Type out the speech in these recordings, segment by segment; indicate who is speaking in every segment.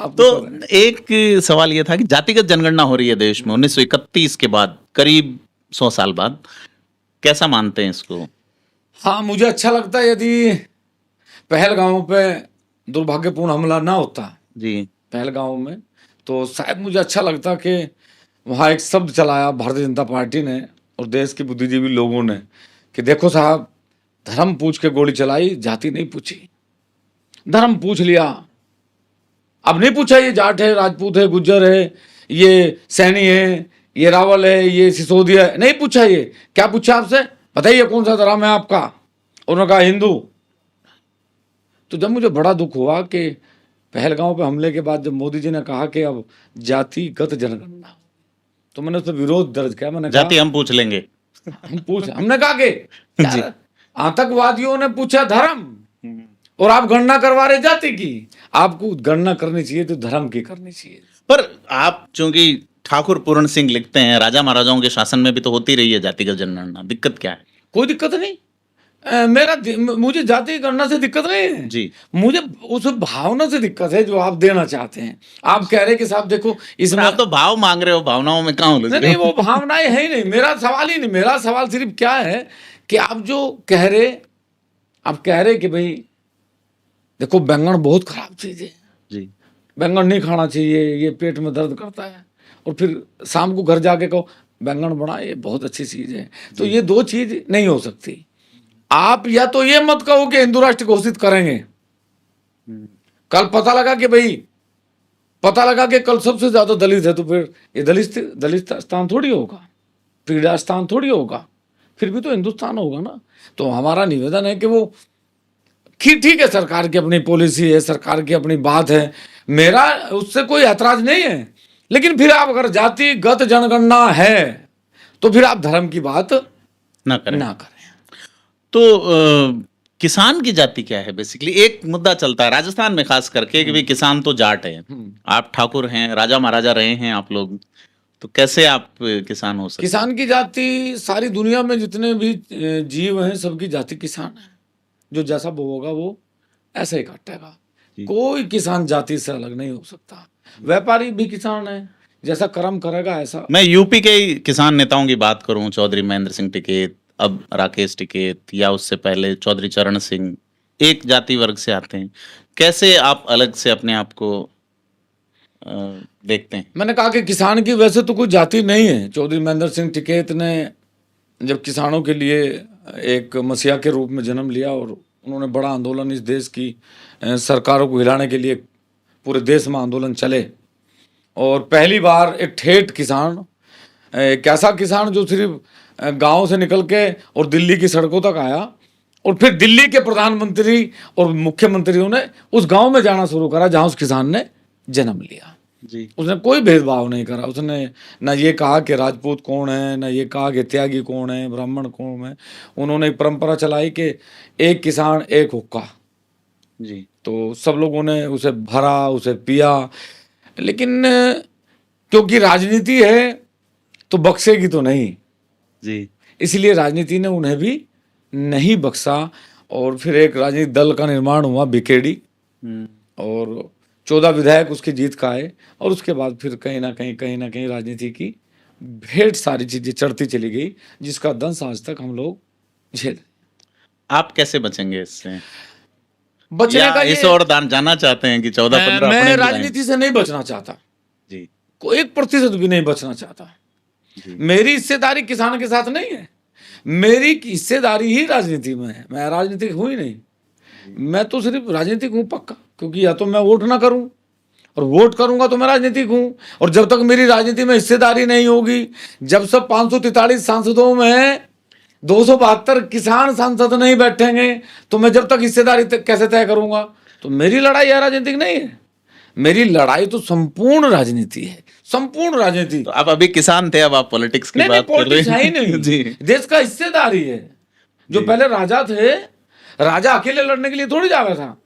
Speaker 1: आपको
Speaker 2: तो
Speaker 1: पता है।
Speaker 2: एक सवाल ये था कि जातिगत जनगणना हो रही है देश में 1931 के बाद, करीब 100 साल बाद, कैसा मानते हैं इसको?
Speaker 1: हाँ, मुझे अच्छा लगता है यदि पहलगांव पे दुर्भाग्यपूर्ण हमला ना होता
Speaker 2: जी।
Speaker 1: पहलगांव में, तो शायद मुझे अच्छा लगता कि वहाँ एक शब्द चलाया भारतीय जनता पार्टी ने और देश के बुद्धिजीवी लोगों ने कि देखो साहब, धर्म पूछ के गोली चलाई, जाति नहीं पूछी। धर्म पूछ लिया, अब नहीं पूछा ये जाट है, राजपूत है, गुज्जर है, ये सैनी है, ये रावल है, ये सिसोदिया है, नहीं पूछा। ये क्या पूछा आपसे? बताइए कौन सा धर्म है आपका? उन्होंने कहा हिंदू। तो जब मुझे बड़ा दुख हुआ कि पहलगांव पे हमले के बाद जब मोदी जी ने कहा कि अब जातिगत जनगणना, तो मैंने उस पर विरोध दर्ज किया। मैंने कहा
Speaker 2: जाति हम पूछ लेंगे।
Speaker 1: हमने कहा कि
Speaker 2: जी।
Speaker 1: यार, आतंकवादियों ने पूछा धर्म और आप गणना करवा रहे जाति की। आपको गणना करनी चाहिए तो धर्म की करनी चाहिए।
Speaker 2: पर आप चूंकि ठाकुर पूर्ण सिंह लिखते हैं, राजा महाराजाओं के शासन में भी तो होती रही है जातिगत जनगणना, दिक्कत क्या है?
Speaker 1: कोई दिक्कत नहीं। मुझे जाति गणना से दिक्कत नहीं है
Speaker 2: जी।
Speaker 1: मुझे उस भावना से दिक्कत है जो आप देना चाहते हैं। आप कह रहे हैं कि साहब देखो इसमें
Speaker 2: आप तो भाव मांग रहे हो, भावनाओं में कहाँ उलझ
Speaker 1: नहीं
Speaker 2: रहे
Speaker 1: नहीं,
Speaker 2: हो?
Speaker 1: वो भावनाएं है ही नहीं। मेरा सवाल ही नहीं। मेरा सवाल सिर्फ क्या है कि आप जो कह रहे, आप कह रहे कि भाई देखो बैंगन बहुत खराब चीज है,
Speaker 2: जी।
Speaker 1: बैंगन नहीं खाना चाहिए, ये पेट में दर्द करता है, और फिर शाम को घर जाके कहो बैंगन बना, ये बहुत अच्छी चीज है। तो ये दो चीज नहीं हो सकती। आप या तो ये मत कहो कि हिंदू राष्ट्र घोषित करेंगे, कल पता लगा कि कल सबसे ज्यादा दलित है, तो फिर ये दलित स्थान थोड़ी होगा, पीड़ा स्थान थोड़ी होगा, फिर भी तो हिंदुस्तान होगा ना। तो हमारा निवेदन है कि वो ठीक है, सरकार की अपनी पॉलिसी है, सरकार की अपनी बात है, मेरा उससे कोई ऐतराज नहीं है। लेकिन फिर आप अगर जातिगत जनगणना है तो फिर आप धर्म की बात
Speaker 2: ना करें।
Speaker 1: ना करें।
Speaker 2: तो किसान की जाति क्या है? बेसिकली एक मुद्दा चलता है राजस्थान में खास करके कि भाई किसान तो जाट है, आप ठाकुर हैं, राजा महाराजा रहे हैं आप लोग, तो कैसे आप किसान हो सकते?
Speaker 1: किसान की जाति सारी दुनिया में जितने भी जीव हैं सबकी जाति किसान है। जो जैसा बोएगा वो ऐसा ही काटेगा। कोई किसान जाति से अलग नहीं हो सकता। व्यापारी भी किसान है, जैसा कर्म करेगा ऐसा।
Speaker 2: मैं यूपी के ही किसान नेताओं की बात करूं, चौधरी महेंद्र सिंह टिकैत, अब राकेश टिकैत, या उससे पहले चौधरी चरण सिंह, एक जाति वर्ग से आते हैं, कैसे आप अलग से अपने आप को देखते हैं?
Speaker 1: मैंने कहा कि किसान की वैसे तो कोई जाति नहीं है। चौधरी महेंद्र सिंह टिकैत ने जब किसानों के लिए एक मसीहा के रूप में जन्म लिया और उन्होंने बड़ा आंदोलन इस देश की सरकारों को हिलाने के लिए पूरे देश में आंदोलन चले, और पहली बार एक ठेठ किसान, एक ऐसा किसान जो सिर्फ गांव से निकल के और दिल्ली की सड़कों तक आया, और फिर दिल्ली के प्रधानमंत्री और मुख्यमंत्रियों ने उस गांव में जाना शुरू करा जहां उस किसान ने जन्म लिया।
Speaker 2: जी।
Speaker 1: उसने कोई भेदभाव नहीं करा। उसने ना ये कहा कि राजपूत कौन है, ना ये कहा कि त्यागी कौन है, ब्राह्मण कौन है। उन्होंने एक परंपरा चलाई कि एक किसान एक हुक्का।
Speaker 2: जी।
Speaker 1: तो सब लोगों ने उसे भरा, उसे पिया, लेकिन क्योंकि राजनीति है तो बख्शेगी तो नहीं।
Speaker 2: जी।
Speaker 1: इसलिए राजनीति ने उन्हें भी नहीं बख्शा, और फिर एक राजनीतिक दल का निर्माण हुआ बीकेडी, और 14 विधायक उसकी जीत का आए, और उसके बाद फिर कहीं ना कहीं राजनीति की भेंट सारी चीजें चढ़ती चली गई, जिसका दंश आज तक हम लोग झेल।
Speaker 2: आप कैसे बचेंगे इससे?
Speaker 1: बचने
Speaker 2: या
Speaker 1: का
Speaker 2: इस
Speaker 1: ये,
Speaker 2: और जाना चाहते हैं कि 14-15
Speaker 1: मैं
Speaker 2: अपने भी
Speaker 1: राजनीति से नहीं बचना चाहता।
Speaker 2: जी।
Speaker 1: कोई 1% भी नहीं बचना चाहता। मेरी हिस्सेदारी किसान के साथ नहीं है, मेरी हिस्सेदारी ही राजनीति में है। मैं राजनीतिक हूं ही नहीं, मैं तो सिर्फ राजनीतिक हूं पक्का, क्योंकि या तो मैं वोट ना करूं, और वोट करूंगा तो मैं राजनीतिक हूं। और जब तक मेरी राजनीति में हिस्सेदारी नहीं होगी, जब सब 543 सांसदों में 272 किसान सांसद नहीं बैठेंगे, तो मैं जब तक हिस्सेदारी कैसे तय करूंगा? तो मेरी लड़ाई है राजनीतिक नहीं है, मेरी लड़ाई तो संपूर्ण राजनीति है, संपूर्ण राजनीति।
Speaker 2: तो आप अभी किसान थे, अब आप पॉलिटिक्स की बात कर रहे
Speaker 1: हैं।
Speaker 2: हैं।
Speaker 1: जी, देश का हिस्सेदारी है। जो पहले राजा थे, राजा अकेले लड़ने के लिए थोड़ी जाता था,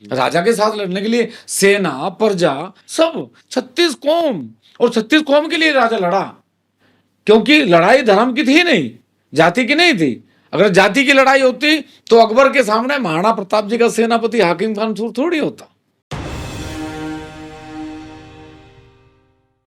Speaker 1: राजा के साथ लड़ने के लिए सेना, प्रजा, सब 36 कौम, और 36 कौम के लिए राजा लड़ा, क्योंकि लड़ाई धर्म की थी नहीं, जाति की नहीं थी। अगर जाति की लड़ाई होती तो अकबर के सामने महाराणा प्रताप जी का सेनापति हाकिम खान सूर थोड़ी होता।